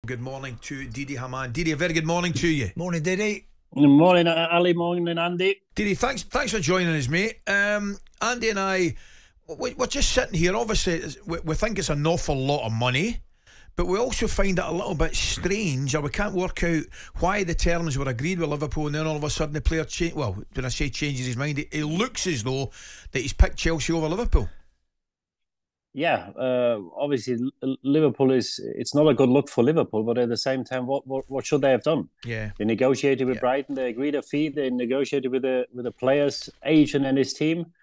Good morning to Didi Hamann. Didi, a very good morning to you. Morning, Didi. Good morning, Ali. Morning, Andy. Didi, thanks for joining us, mate. Andy and I, we're just sitting here. Obviously, we think it's an awful lot of money, but we also find it a little bit strange, or we can't work out why the terms were agreed with Liverpool, and then all of a sudden the player when I say changes his mind, it looks as though that he's picked Chelsea over Liverpool. Yeah, obviously Liverpool it's not a good look for Liverpool, but at the same time, what should they have done? Yeah, they negotiated with Brighton, they agreed a fee, they negotiated with the player's agent and his team.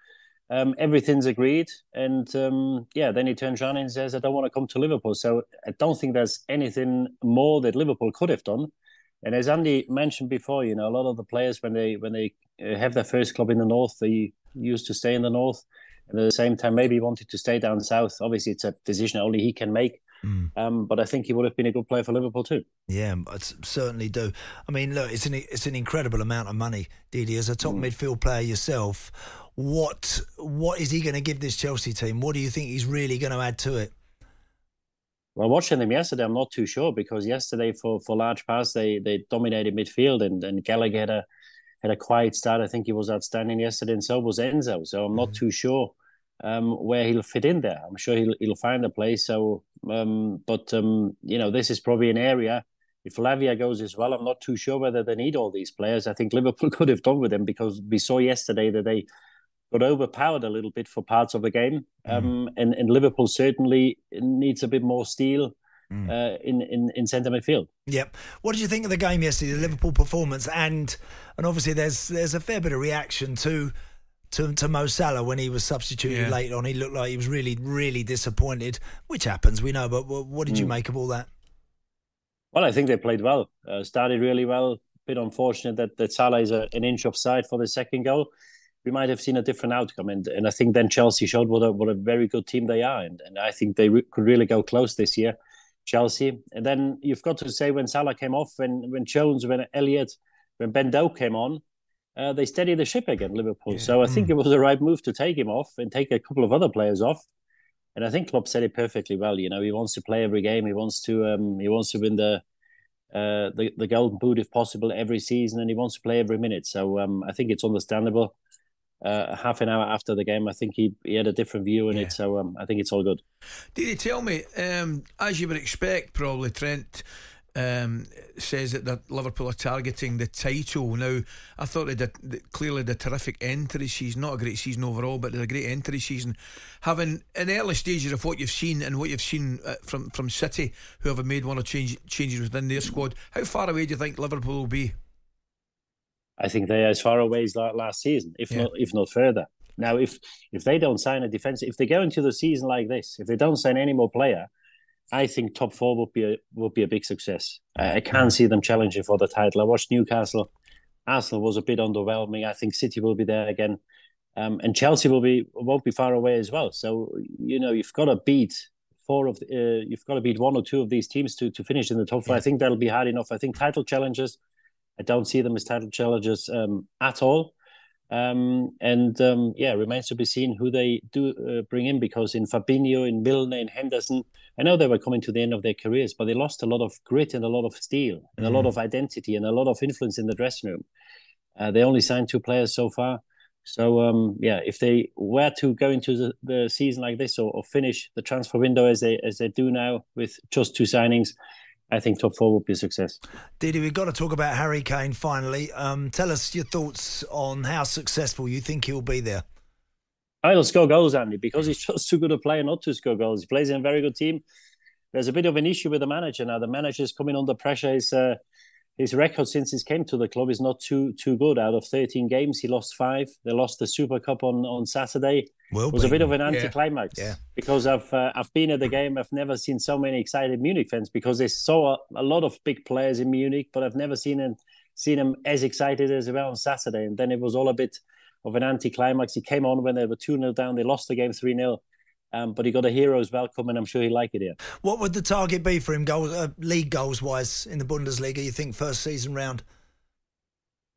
Everything's agreed, and then he turns around and says, "I don't want to come to Liverpool." So I don't think there's anything more that Liverpool could have done. And as Andy mentioned before, a lot of the players when they have their first club in the north, they used to stay in the north. And at the same time, maybe he wanted to stay down south. Obviously, it's a decision only he can make. But I think he would have been a good player for Liverpool too. Yeah, I certainly do. I mean, look, it's an incredible amount of money, Didi. As a top midfield player yourself, what is he going to give this Chelsea team? What do you think he's really going to add to it? Well, watching them yesterday, I'm not too sure, because yesterday for large parts they dominated midfield, and Gallagher had a quiet start. I think he was outstanding yesterday, and so was Enzo. So I'm not too sure where he'll fit in there. I'm sure he'll find a place. So, this is probably an area. If Lavia goes as well, I'm not too sure whether they need all these players. I think Liverpool could have done with them, because we saw yesterday that they got overpowered a little bit for parts of the game. And Liverpool certainly needs a bit more steel in centre midfield. Yep. What did you think of the game yesterday, the Liverpool performance? And obviously there's a fair bit of reaction to Mo Salah when he was substituted late on. He looked like he was really, really disappointed, which happens, we know. But what did you make of all that? Well, I think they played well. Started really well. Bit unfortunate that Salah is an inch offside for the second goal. We might have seen a different outcome. And I think then Chelsea showed what a very good team they are. And I think they could really go close this year, Chelsea. And then you've got to say, when Salah came off, when Jones, when Elliott, when Ben Doak came on, they steadied the ship again, Liverpool. Yeah. So I think it was the right move to take him off and take a couple of other players off. And I think Klopp said it perfectly well. He wants to play every game. He wants to win the Golden Boot if possible every season, and he wants to play every minute. So I think it's understandable. Half an hour after the game, I think he had a different view in it. So I think it's all good. Did he tell me, as you would expect, probably Trent says that Liverpool are targeting the title. Now, I thought they did clearly the terrific entry season, not a great season overall, but a great entry season. Having in early stages of what you've seen and what you've seen from City, who have made one or changes within their squad, how far away do you think Liverpool will be? I think they're as far away as last season, if not further. Now, if they don't sign a defence, if they go into the season like this, if they don't sign any more player, I think top four would be a big success. I can't see them challenging for the title. I watched Newcastle. Arsenal was a bit underwhelming. I think City will be there again, and Chelsea won't be far away as well. So you've got to beat you've got to beat one or two of these teams to finish in the top four. I think that'll be hard enough. I think title challenges, I don't see them as title challengers at all. Remains to be seen who they do bring in, because in Fabinho, in Milner, in Henderson, I know they were coming to the end of their careers, but they lost a lot of grit and a lot of steel and a lot of identity and a lot of influence in the dressing room. They only signed 2 players so far. So, if they were to go into the season like this or finish the transfer window as they do now with just 2 signings, I think top 4 would be a success. Didi, we've got to talk about Harry Kane finally. Tell us your thoughts on how successful you think he'll be there. He'll score goals, Andy, because he's just too good a player not to score goals. He plays in a very good team. There's a bit of an issue with the manager now. The manager's coming under pressure. His record since he came to the club is not too good. Out of 13 games, he lost 5. They lost the Super Cup on Saturday. It was a bit of an anticlimax. Yeah. Because I've been at the game. I've never seen so many excited Munich fans, because they saw a lot of big players in Munich, but I've never seen them as excited as they were on Saturday. And then it was all a bit of an anticlimax. He came on when they were 2-0 down. They lost the game 3-0. But he got a hero's welcome, and I'm sure he'll like it here. What would the target be for him, league goals-wise, in the Bundesliga, you think, first season round?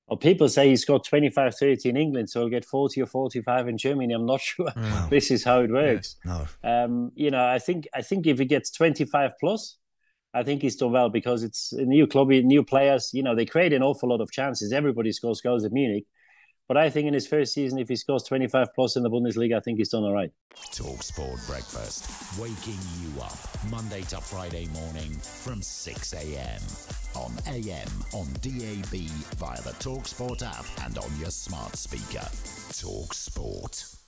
Well, people say he's got 25, 30 in England, so he'll get 40 or 45 in Germany. I'm not sure this is how it works. Yeah, no. I think if he gets 25 plus, I think he's done well because it's a new club, new players. You know, they create an awful lot of chances. Everybody scores goals at Munich. But I think in his first season, if he scores 25 plus in the Bundesliga, I think he's done all right. talkSPORT Breakfast, waking you up Monday to Friday morning from 6 a.m. on AM, on DAB, via the talkSPORT app and on your smart speaker. talkSPORT.